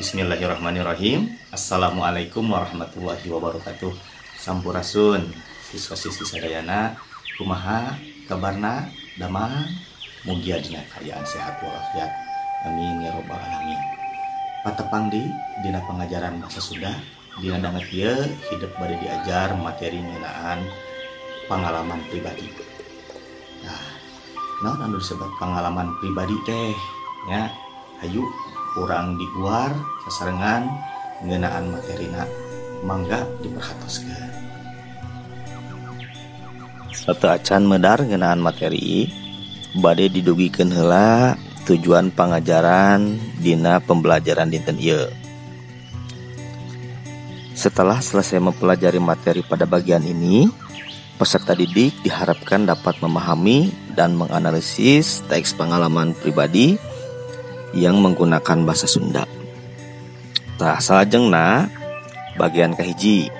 Bismillahirrahmanirrahim. Assalamualaikum warahmatullahi wabarakatuh. Sampurasun siswa-siswi sadayana, kumaha kabarna, damang mugia dina kayaan sehat walafiat. Amin ya robbal alamin. Patepang dina pengajaran bahasa Sunda, dina danget ieu hidup bade diajar materi ngeunaan pengalaman pribadi. Nah, naon anu disebut pengalaman pribadi teh nya? Hayu kurang di luar sasarengan ngeunaan materina, mangga diperhatoskeun. Satu acan medar ngeunaan materi bade didugikeun heula tujuan pangajaran dina pembelajaran dinten ieu. Setelah selesai mempelajari materi pada bagian ini, peserta didik diharapkan dapat memahami dan menganalisis teks pengalaman pribadi yang menggunakan bahasa Sunda. Tah salajengna bagian kahiji.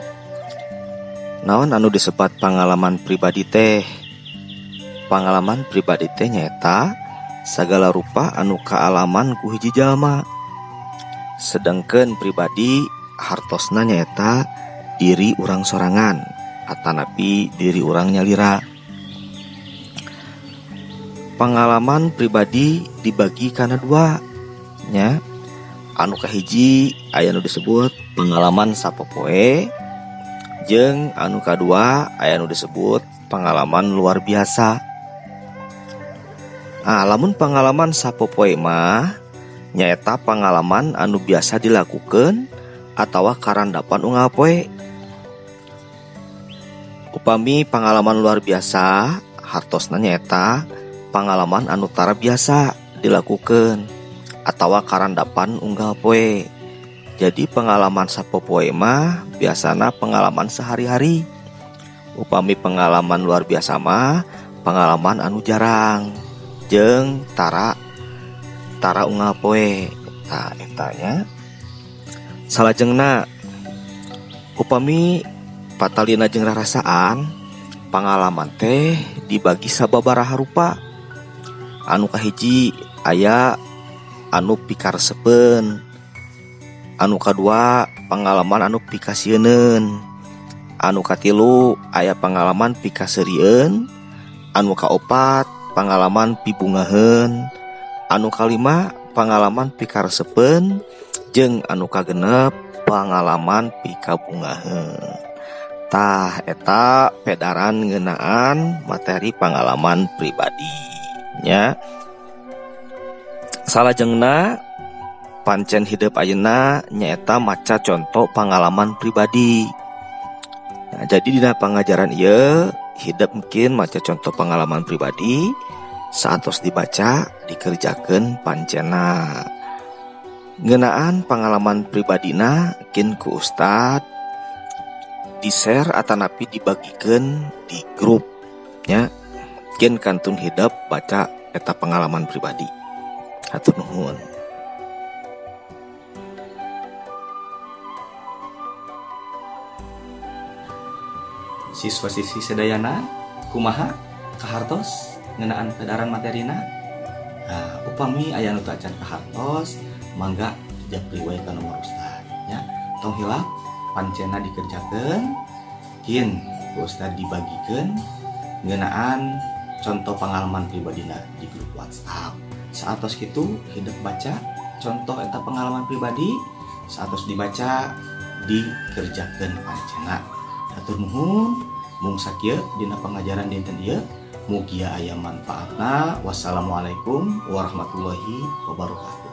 Naon anu disebat pengalaman pribadi teh? Pengalaman pribadi teh nyaeta sagala rupa anu kaalaman ku hiji jalma. Sedengkeun pribadi hartosna nyaeta diri urang sorangan atanapi diri urang nyalira. Pengalaman pribadi dibagi kana dua nya. Anu kahiji aya nu disebut pengalaman sapopoe, jeung anu kadua aya nu disebut pengalaman luar biasa. Lamun pengalaman sapopoe mah nyaeta pengalaman anu biasa dilakukeun atawa karandapan unggal poe. Upami pengalaman luar biasa hartosna nyaeta pengalaman anu tara biasa dilakukan atawa karandapan unggal poe. Jadi pengalaman sapopoe mah biasana pengalaman sehari-hari. Upami pengalaman luar biasa mah pengalaman anu jarang jeung tara unggal poe. Nah, eta nya. Salajengna upami patalina jeung rarasaan, pengalaman teh dibagi sababaraha rupa. Anu kahiji aya anu pikaresepeun, anu kadua pengalaman anu pikasieun, anu katilu aya pengalaman pikaseurieun, anu kaopat pengalaman pibungaheun, anu kalima pengalaman pikaresepeun, jeung anu kagenep pengalaman pikabungaheun. Tah eta pedaran ngeunaan materi pengalaman pribadi nya. Salajengna pancen hidup ayeuna nyaeta maca contoh pengalaman pribadi. Nah, jadi dina pengajaran ieu hidup mungkin maca contoh pengalaman pribadi saatos dibaca dikerjakeun pancena. Ngeunaan pengalaman pribadina kin ku ustad di-share atanapi dibagikeun di grup nya. Kin kantun hidup baca eta pengalaman pribadi. Hatur nuhun. Siswa-siswi sedayana, kumaha kahartos ngeunaan pedaran materina? Upami aya nu teu acan kahartos, mangga japri wae ka nomor ustad nya. Tong hilap pancena dikerjakeun, kin ku ustad dibagikeun ngeunaan contoh pengalaman pribadina di grup WhatsApp. Saatos kitu hidup baca contoh eta pengalaman pribadi, saatos dibaca dikerjakeun pancena. Hatur nuhun, mung sakieu dina pengajaran dinten ieu, mugia aya manfaatna. Wassalamualaikum warahmatullahi wabarakatuh.